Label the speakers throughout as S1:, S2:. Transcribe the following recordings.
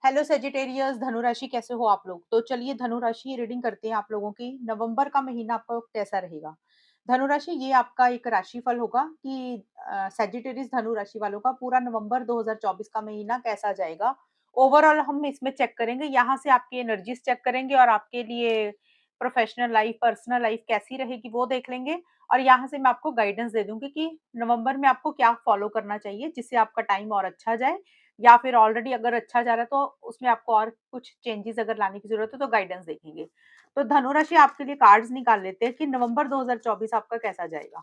S1: Hello Sagittarius, धनु राशि कैसे हो आप लोग? तो चलिए धनु राशि रीडिंग करते हैं आप लोगों की। नवंबर का महीना आपका कैसा रहेगा? धनु राशि ये आपका एक राशिफल होगा कि सेजिटेरियस धनु राशि वालों का पूरा नवंबर 2024 का महीना कैसा जाएगा। ओवरऑल हम इसमें चेक करेंगे, यहाँ से आपकी एनर्जीज चेक करेंगे और आपके लिए प्रोफेशनल लाइफ, पर्सनल लाइफ कैसी रहेगी वो देख लेंगे। और यहाँ से मैं आपको गाइडेंस दे दूंगी कि नवंबर में आपको क्या फॉलो करना चाहिए जिससे आपका टाइम और अच्छा जाए, या फिर ऑलरेडी अगर अच्छा जा रहा है तो उसमें आपको और कुछ चेंजेस अगर लाने की जरूरत है तो गाइडेंस देखेंगे। तो धनु राशि आपके लिए कार्ड्स निकाल लेते हैं कि नवंबर 2024 आपका कैसा जाएगा।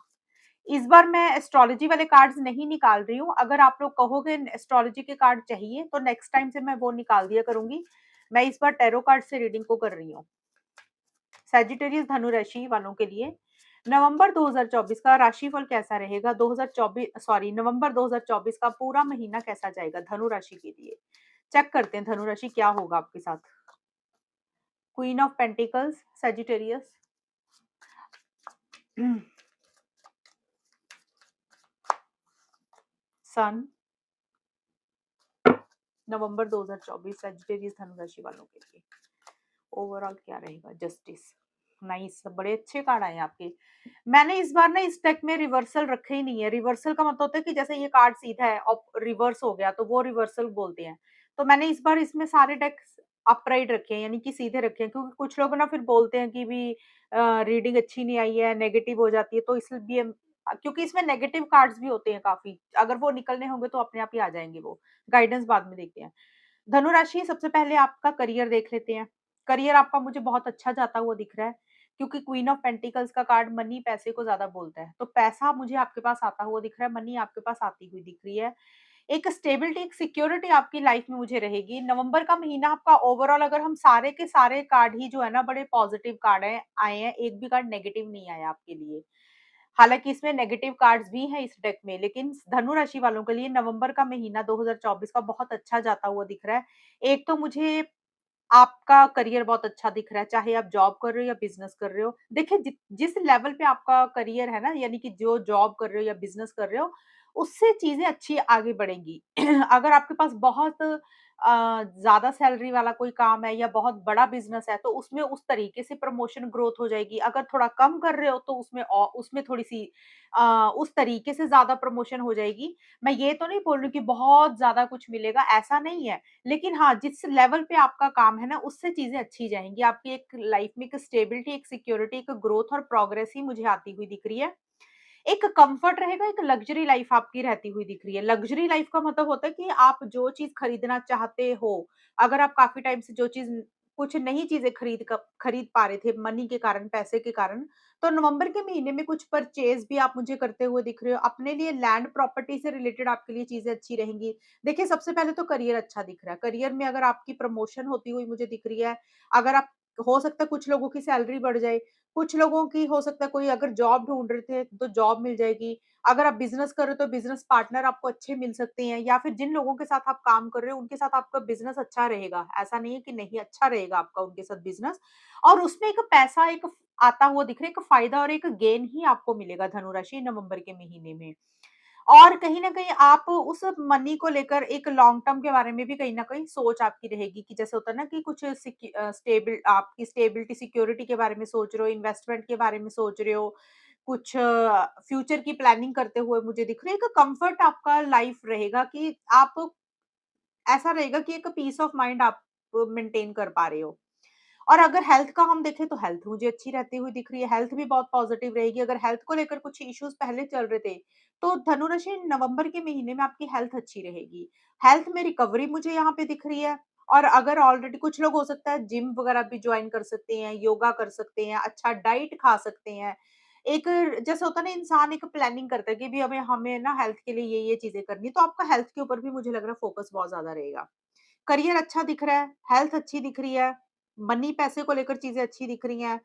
S1: इस बार मैं एस्ट्रोलॉजी वाले कार्ड्स नहीं निकाल रही हूँ। अगर आप लोग कहोगे एस्ट्रोलॉजी के कार्ड चाहिए तो नेक्स्ट टाइम से मैं वो निकाल दिया करूंगी। मैं इस बार टैरो कार्ड से रीडिंग को कर रही हूँ। सैजिटेरियस धनु राशि वालों के लिए नवंबर 2024 का राशिफल कैसा रहेगा। 2024 सॉरी नवंबर 2024 का पूरा महीना कैसा जाएगा धनु राशि के लिए। चेक करते हैं धनु राशि क्या होगा आपके साथ। Queen of pentacles Sagittarius, sun, नवंबर 2024 सैजिटेरियस धनु राशि वालों के लिए ओवरऑल क्या रहेगा। जस्टिस, नाइस, बड़े अच्छे कार्ड आए आपके। मैंने इस बार ना इस डेक में रिवर्सल रखे ही नहीं है। रिवर्सल का मतलब होता है कि जैसे ये कार्ड सीधा है और रिवर्स हो गया तो वो रिवर्सल बोलते हैं। तो मैंने इस बार इसमें सारे डेक अपराइट रखे हैं, यानी कि सीधे रखे हैं, क्योंकि कुछ लोग ना फिर बोलते हैं कि भी रीडिंग अच्छी नहीं आई है, नेगेटिव हो जाती है। तो इसलिए क्योंकि इसमें नेगेटिव कार्ड्स भी होते हैं काफी, अगर वो निकलने होंगे तो अपने आप ही आ जाएंगे वो। गाइडेंस बाद में देखते हैं। धनु राशि, सबसे पहले आपका करियर देख लेते हैं। करियर आपका मुझे बहुत अच्छा जाता हुआ दिख रहा है, क्योंकि क्वीन ऑफ पेंटिकल्स का कार्ड मनी, पैसे को ज्यादा बोलता है। तो पैसा मुझे आपके पास आता हुआ दिख रहा है, मनी आपके पास आती हुई दिख रही है। एक स्टेबिलिटी, एक सिक्योरिटी आपकी लाइफ में मुझे रहेगी। नवंबर का महीना आपका ओवरऑल अगर हम सारे के सारे कार्ड ही जो है ना बड़े पॉजिटिव कार्ड है आए हैं, एक भी कार्ड नेगेटिव नहीं आया आपके लिए। हालांकि इसमें नेगेटिव कार्ड्स भी हैं इस डेक में, लेकिन धनु राशि वालों के लिए नवंबर का महीना 2024 का बहुत अच्छा जाता हुआ दिख रहा है। एक तो मुझे आपका करियर बहुत अच्छा दिख रहा है, चाहे आप जॉब कर रहे हो या बिज़नेस कर रहे हो। देखिए जिस लेवल पे आपका करियर है ना, यानी कि जो जॉब कर रहे हो या बिज़नेस कर रहे हो, उससे चीज़ें अच्छी आगे बढ़ेंगी। अगर आपके पास बहुत ज़्यादा सैलरी वाला कोई काम है या बहुत बड़ा बिज़नेस है, तो उसमें उस तरीके से प्रमोशन ग्रोथ हो जाएगी। अगर थोड़ा कम कर रहे हो तो उसमें थोड़ी-सी उस तरीके से ज़्यादा प्रमोशन हो जाएगी। मैं ये तो नहीं बोल रही कि बहुत ज़्यादा कुछ मिलेगा, ऐसा नहीं है। लेकिन हाँ, जिस लेवल पे आपका काम है ना, उससे चीज़ें अच्छी जाएँगी। आपकी एक लाइफ में एक स्टेबिलिटी, एक सिक्योरिटी, एक ग्रोथ और प्रोग्रेस ही मुझे आती हुई दिख रही है। एक कम्फर्ट रहेगा, एक लग्ज़री लाइफ़ आपकी रहती हुई दिख रही है। लग्ज़री लाइफ़ का मतलब होता है कि आप जो चीज़ खरीदना चाहते हो, अगर आप काफ़ी टाइम से जो चीज़ कुछ नई चीज़ें खरीद पा रहे थे मनी के कारण, पैसे के कारण, तो नवंबर के महीने में कुछ परचेज़ भी आप मुझे करते हुए दिख रहे हो। अपने लिए लैंड प्रॉपर्टी से रिलेटेड आपके लिए चीज़ें अच्छी रहेंगी। देखिए, सबसे पहले तो करियर अच्छा दिख रहा है। करियर में अगर आपकी प्रमोशन होती हुई मुझे दिख रही है, अगर आप हो सकता है कुछ लोगों की सैलरी बढ़ जाए, कुछ लोगों की हो सकता है कोई अगर जॉब ढूँढ रहे थे, तो जॉब मिल जाएगी। अगर आप बिज़नेस कर रहे हो, तो बिज़नेस पार्टनर आपको अच्छे मिल सकते हैं, या फिर जिन लोगों के साथ आप काम कर रहे हो, उनके साथ आपका बिज़नेस अच्छा रहेगा। ऐसा नहीं है कि नहीं अच्छा रहेगा आपका उनके साथ बिज़नेस, और उसमें एक पैसा एक आता हुआ दिख रहा है, एक फ़ायदा और एक गेन ही आपको मिलेगा धनु राशि नवंबर के महीने में। और कहीं न कहीं आप उस मनी को लेकर एक लॉन्ग टर्म के बारे में भी कहीं न कहीं सोच आपकी रहेगी कि जैसे होता है ना कि कुछ आपकी स्टेबिलिटी, सिक्योरिटी के बारे में सोच रहे हो, इन्वेस्टमेंट के बारे में सोच रहे हो, कुछ फ्यूचर की प्लानिंग करते हुए मुझे दिख रही है। एक कम्फर्ट आपका लाइफ रहेगा कि आप ऐसा रहेगा कि एक पीस ऑफ माइंड आप मेंटेन कर पा रहे हो। और अगर हेल्थ का हम देखें तो हेल्थ मुझे अच्छी रहती हुई दिख रही है, हेल्थ भी बहुत पॉजिटिव रहेगी। अगर हेल्थ को लेकर कुछ इश्यूज़ पहले चल रहे थे, तो धनुराशि नवंबर के महीने में आपकी हेल्थ अच्छी रहेगी। हेल्थ में रिकवरी मुझे यहाँ पे दिख रही है। और अगर ऑलरेडी कुछ लोग हो सकता है जिम वगैरह भी जॉइन कर सकते हैं, योगा कर सकते हैं, अच्छा डाइट खा सकते हैं। एक जैसे होता है ना, इंसान एक प्लानिंग करता है कि भी हमें हमें ना हेल्थ के लिए ये चीज़ें करनी है, तो आपका हेल्थ के ऊपर भी मुझे लग रहा है फोकस बहुत ज़्यादा रहेगा। करियर अच्छा दिख रहा है, हेल्थ अच्छी दिख रही है, मनी पैसे को लेकर चीज़ें अच्छी दिख रही हैं।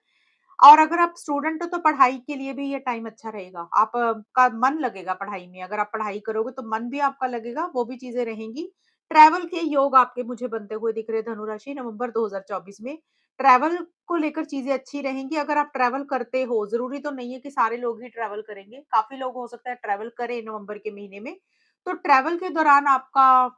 S1: और अगर आप स्टूडेंट हो तो पढ़ाई के लिए भी ये टाइम अच्छा रहेगा। आप का मन लगेगा पढ़ाई में, अगर आप पढ़ाई करोगे तो मन भी आपका लगेगा, वो भी चीज़ें रहेंगी। ट्रैवल के योग आपके मुझे बनते हुए दिख रहे हैं धनु राशि नवंबर 2024 में। ट्रैवल को लेकर चीज़ें अच्छी रहेंगी। अगर आप ट्रैवल करते हो, ज़रूरी तो नहीं है कि सारे लोग ही ट्रैवल करेंगे, काफ़ी लोग हो सकता है ट्रैवल करें नवंबर के महीने में। तो ट्रैवल के दौरान आपका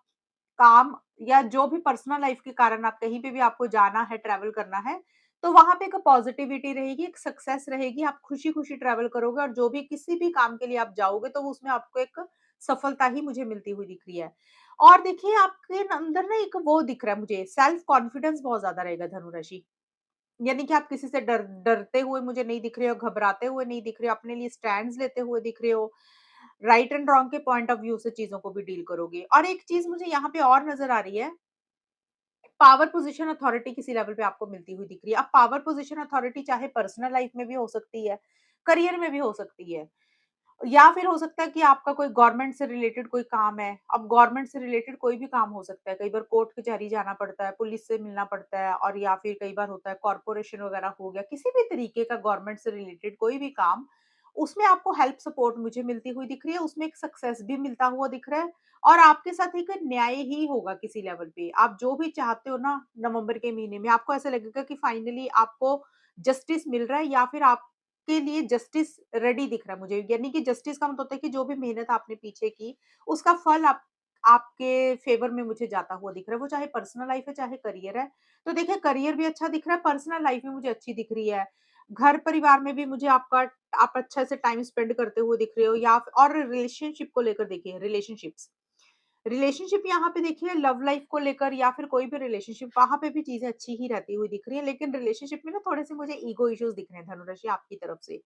S1: काम या जो भी पर्सनल लाइफ के कारण आप कहीं पे भी आपको जाना है, ट्रैवल करना है, तो वहाँ पे एक पॉजिटिविटी रहेगी, एक सक्सेस रहेगी, आप खुशी-खुशी ट्रैवल करोगे और जो भी किसी भी काम के लिए आप जाओगे तो उसमें आपको एक सफलता ही मुझे मिलती हुई दिख रही है। और देखिए आपके अंदर ना एक वो दिख रहा है मुझे, सेल्फ कॉन्फिडेंस बहुत ज़्यादा रहेगा धनु राशि। यानी कि आप किसी से डरते हुए मुझे नहीं दिख रहे हो, घबराते हुए नहीं दिख रहे हो, अपने लिए स्टैंड्स लेते हुए दिख रहे हो। राइट एंड रॉन्ग के पॉइंट ऑफ व्यू से चीज़ों को भी डील करोगे। और एक चीज़ मुझे यहाँ पे और नज़र आ रही है, पावर पोज़ीशन अथॉरिटी किसी लेवल पे आपको मिलती हुई दिख रही है। अब पावर पोज़ीशन अथॉरिटी चाहे पर्सनल लाइफ़ में भी हो सकती है, करियर में भी हो सकती है। या फिर हो सकता है कि आपका कोई गवर्नमेंट से रिलेटेड कोई काम है। अब गवर्नमेंट से रिलेटेड कोई भी काम हो सकता है। कई बार कोर्ट कचहरी जाना पड़ता है, पुलिस से मिलना पड़ता है और या फिर कई बार होता है कॉर्पोरेशन वगैरह हो गया, किसी भी तरीके का गवर्नमेंट से रिलेटेड कोई भी काम, उसमें आपको हेल्प सपोर्ट मुझे मिलती हुई दिख रही है, उसमें एक सक्सेस भी मिलता हुआ दिख रहा है और आपके साथ एक न्याय ही होगा किसी लेवल पे। आप जो भी चाहते हो ना नवंबर के महीने में, आपको ऐसा लगेगा कि फाइनली आपको जस्टिस मिल रहा है या फिर आप के लिए जस्टिस रेडी दिख रहा है मुझे। यानी कि जस्टिस का मतलब होता है कि जो भी मेहनत आपने पीछे की, उसका फल आप आपके फ़ेवर में मुझे जाता हुआ दिख रहा है। वो चाहे पर्सनल लाइफ़ है, चाहे करियर है। तो देखिए करियर भी अच्छा दिख रहा है, पर्सनल लाइफ़ भी मुझे अच्छी दिख रही है। घर-परिवार में भी मुझे आपका आप अच्छे से टाइम स्पेंड करते हुए दिख रहे हो या और रिलेशनशिप को लेकर देखिए रिलेशनशिप्स। रिलेशनशिप यहाँ पे देखिए लव लाइफ को लेकर या फिर कोई भी रिलेशनशिप वहाँ पे भी चीज़ें अच्छी ही रहती हुई दिख रही है। लेकिन रिलेशनशिप में ना थोड़े-से मुझे ईगो इश्यूज़ दिख रहे हैं धनुराशि आपकी तरफ से।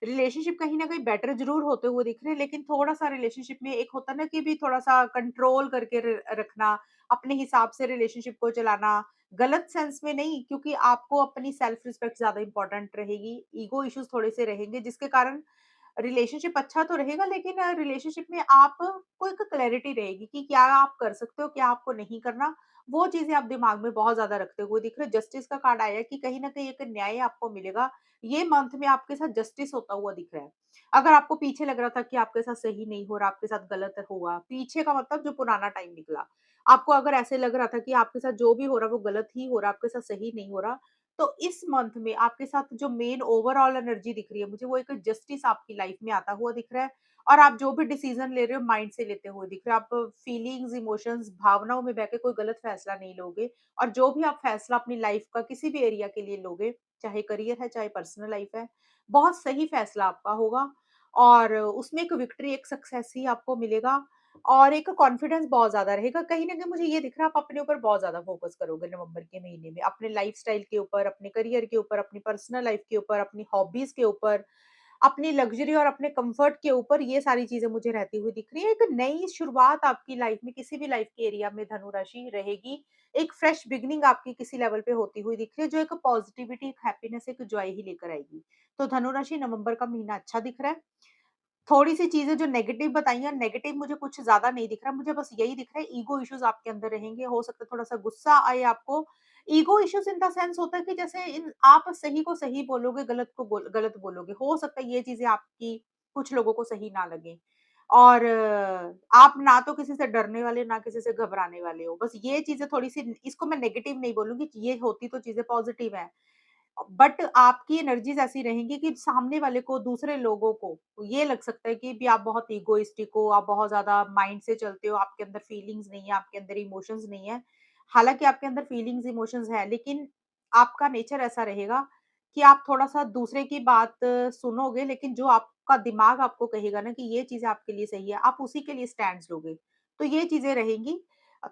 S1: रिलेशनशिप कहीं न कहीं बेटर ज़रूर होते हुए दिख रहे हैं, लेकिन थोड़ा-सा रिलेशनशिप में एक होता है ना कि भी थोड़ा-सा कंट्रोल करके रखना, अपने हिसाब से रिलेशनशिप को चलाना, गलत सेंस में नहीं क्योंकि आपको अपनी सेल्फ रिस्पेक्ट ज़्यादा इम्पोर्टेंट रहेगी, ईगो इश्यूज़ थोड़े-से रहेंगे जिसके कारण रिलेशनशिप अच्छा तो रहेगा लेकिन रिलेशनशिप में आपको एक क्लैरिटी रहेगी कि क्या आप कर सकते हो, क्या आपको नहीं करना। वो चीज़ें आप दिमाग में बहुत ज़्यादा रखते हुए दिख रहे हो। जस्टिस का कार्ड आया है कि कहीं न कहीं एक न्याय आपको मिलेगा। ये मंथ में आपके साथ जस्टिस होता हुआ दिख रहा है। अगर आपको पीछे लग रहा था कि आपके साथ सही नहीं हो रहा, आपके साथ गलत हुआ, पीछे का मतलब जो पुराना टाइम निकला। आपको अगर ऐसे लग रहा था कि आपके साथ जो भी हो रहा है वो गलत ही हो रहा है, आपके साथ सही नहीं हो रहा, तो इस मंथ में आपके साथ जो मेन ओवरऑल एनर्जी दिख रही है मुझे वो एक जस्टिस आपकी लाइफ में आता हुआ दिख रहा है और आप जो भी डिसीजन ले रहे हो माइंड से लेते हुए दिख रहे हो। आप फीलिंग्स, इमोशंस, भावनाओं में बह के कोई गलत फैसला नहीं लोगे और जो भी आप फैसला अपनी लाइफ का किसी भी एरिया के लिए लोगे, चाहे करियर है, चाहे पर्सनल लाइफ है, बहुत सही फैसला आपका होगा और उसमें एक विक्ट्री, एक सक्सेस ही आपको मिलेगा और एक कॉन्फिडेंस बहुत ज़्यादा रहेगा। कहीं न कहीं मुझे ये दिख रहा है आप अपने ऊपर बहुत ज़्यादा फ़ोकस करोगे नवंबर के महीने में। अपने लाइफ़स्टाइल के ऊपर, अपने करियर के ऊपर, अपनी पर्सनल लाइफ़ के ऊपर, अपनी हॉबीज़ के ऊपर, अपनी लग्ज़री और अपने कम्फ़र्ट के ऊपर ये सारी चीज़ें मुझे रहती हुई दिख रही है। एक नई शुरुआत आपकी लाइफ़ में किसी भी लाइफ़ के एरिया में धनु राशि रहेगी। एक फ्रेश बिगिनिंग आपकी किसी लेवल पे होती हुई दिख रही है जो एक पॉज़िटिविटी, एक हैप्पीनेस, एक जॉय ही लेकर आएगी। तो धनु राशि नवंबर का महीना अच्छा दिख रहा है। थोड़ी-सी चीज़ें जो नेगेटिव बताई हैं, नेगेटिव मुझे कुछ ज़्यादा नहीं दिख रहा, मुझे बस यही दिख रहा है ईगो इश्यूज़ आपके अंदर रहेंगे, हो सकता है थोड़ा-सा गुस्सा आए आपको। Ego issues in the sense होता है कि जैसे इन आप सही को सही बोलोगे, गलत को गलत बोलोगे। हो सकता है ये चीज़ें आपकी कुछ लोगों को सही ना लगें और आप ना तो किसी से डरने वाले, ना किसी से घबराने वाले हो। बस ये चीज़ें थोड़ी-सी इसको मैं नेगेटिव नहीं बोलूँगी, ये होती तो चीज़ें पॉज़िटिव हैं। बट आपकी एनर्जीज़ ऐसी रहेंगी कि सामने वाले को, दूसरे लोगों को ये लग सकता है कि भी आप बहुत इगोइस्टिक हो, आप बहुत ज़्यादा माइंड से चलते हो, आपके अंदर फीलिंग्स नहीं है, आपके अंदर इमोशंस नहीं है। हालाँकि आपके अंदर फीलिंग्स, इमोशंस है, लेकिन आपका नेचर ऐसा रहेगा कि आप थोड़ा-सा दूसरे की बात सुनोगे, लेकिन जो आपका दिमाग आपको कहेगा ना कि ये चीज़ आपके लिए सही है, आप उसी के लिए स्टैंड्स लोगे। तो ये चीज़ें रहेंगी।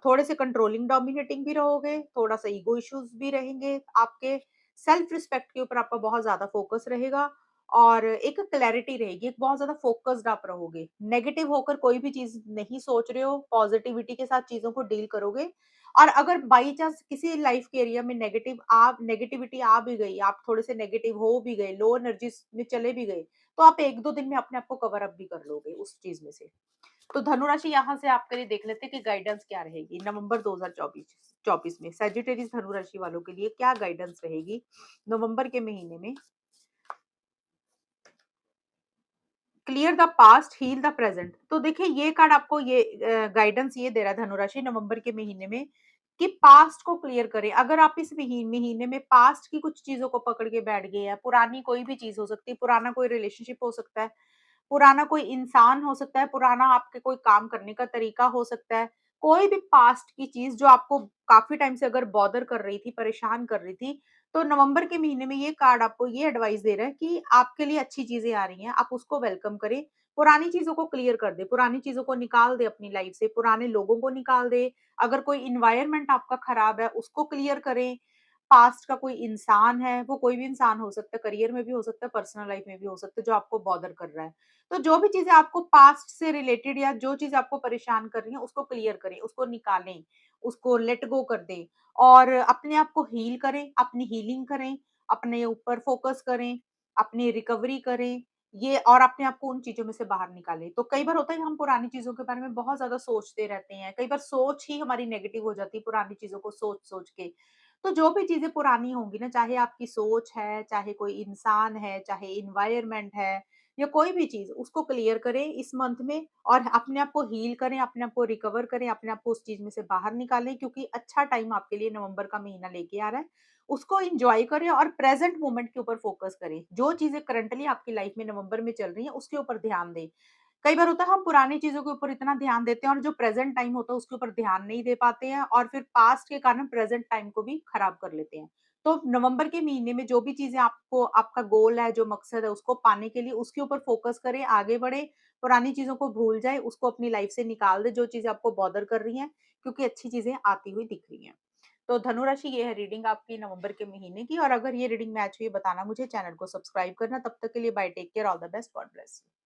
S1: थोड़े से कंट्रोलिंग, डोमिनेटिंग भी रहोगे, थोड़ा-सा ईगो इश्यूज़ भी रहेंगे आपके सेल्फ रिस्पेक्ट के ऊपर आपका बहुत ज़्यादा फ़ोकस रहेगा और एक क्लैरिटी रहेगी, एक बहुत ज़्यादा फ़ोकस्ड आप रहोगे। नेगेटिव होकर कोई भी चीज़ नहीं सोच रहे हो, पॉज़िटिविटी के साथ चीज़ों को डील करोगे और अगर बाई चांस किसी लाइफ़ के एरिया में नेगेटिविटी आ भी गई, आप थोड़े से नेगेटिव हो भी गए, लो एनर्जीज़ में चले भी गए, तो आप 1-2 दिन में अपने आप को कवर अप भी कर लोगे उस चीज़ में से। तो धनु राशि यहाँ से आपके लिए देख लेते हैं कि गाइडेंस क्या रहेगी नवंबर 2024 में सैजिटेरियस धनु राशि वालों के लिए क्या गाइडेंस रहेगी नवंबर के महीने में। Clear the past, heal the present. तो देखिए ये कार्ड आपको ये गाइडेंस ये दे रहा है धनुराशि नवंबर के महीने में कि पास्ट को क्लियर करें। अगर आप इस महीने में पास्ट की कुछ चीजों को पकड़ के बैठ गए हैं, पुरानी कोई भी चीज हो सकती है, पुराना कोई रिलेशनशिप हो सकता है, पुराना कोई इंसान हो सकता है, पुराना आपके कोई काम करने का तरीका हो सकता है, कोई भी पास्ट की चीज़ जो आपको काफ़ी टाइम से अगर बॉदर कर रही थी, परेशान कर रही थी, तो नवंबर के महीने में ये कार्ड आपको ये एडवाइस दे रहा है कि आपके लिए अच्छी चीज़ें आ रही हैं, आप उसको वेलकम करें। पुरानी चीज़ों को क्लियर कर दें, पुरानी चीज़ों को निकाल दें अपनी लाइफ़ से, पुराने लोगों को निकाल दें। अगर कोई एनवायरनमेंट आपका खराब है, उसको क्लियर करें। पास्ट का कोई इंसान है, वो कोई भी इंसान हो सकता है, करियर में भी हो सकता है, पर्सनल लाइफ़ में भी हो सकता है, जो आपको बॉदर कर रहा है। तो जो भी चीज़ें आपको पास्ट से रिलेटेड या जो चीज़ आपको परेशान कर रही है, उसको क्लियर करें, उसको निकालें, उसको लेट गो कर दें और अपने आप को हील करें, अपनी हीलिंग करें, अपने ऊपर फोकस करें, अपनी रिकवरी करें, ये और अपने आप को उन चीज़ों में से बाहर निकालें। तो कई बार होता है कि हम पुरानी चीज़ों के बारे में बहुत ज़्यादा सोचते रहते हैं, कई बार सोच ही हमारी नेगेटिव हो जाती है पुरानी चीज़ों को सोच-सोच के। तो जो भी चीज़ें पुरानी होंगी ना, चाहे आपकी सोच है, चाहे कोई इंसान है, चाहे एनवायरनमेंट है या कोई भी चीज़, उसको क्लियर करें इस मंथ में और अपने आप को हील करें, अपने आप को रिकवर करें, अपने आप को उस चीज़ में से बाहर निकालें क्योंकि अच्छा टाइम आपके लिए नवंबर का महीना लेके आ रहा है। उसको एन्जॉय करें और प्रेज़ेंट मोमेंट के ऊपर फ़ोकस करें। जो चीज़ें करंटली आपकी लाइफ़ में नवंबर में चल रही हैं, उसके ऊपर ध्यान दें। कई बार होता है हम पुरानी चीज़ों के ऊपर इतना ध्यान देते हैं और जो प्रेज़ेंट टाइम होता है उसके ऊपर ध्यान नहीं दे पाते हैं और फिर पास्ट के कारण प्रेज़ेंट टाइम को भी खराब कर लेते हैं। तो नवंबर के महीने में जो भी चीज़ें आपको आपका गोल है, जो मकसद है उसको पाने के लिए उसके ऊपर फ़ोकस करें, आगे बढ़ें, पुरानी चीज़ों को भूल जाएँ, उसको अपनी लाइफ़ से निकाल दें जो चीज़ें आपको बॉदर कर रही हैं, क्योंकि अच्छी चीज़ें आती हुई दिख रही हैं। तो धनु राशि ये है रीडिंग आपकी नवंबर के महीने की और अगर ये रीडिंग मैच हुई बताना मुझे, चैनल को सब्सक्राइब करना। तब तक के लिए bye, take care, all the best, God bless you.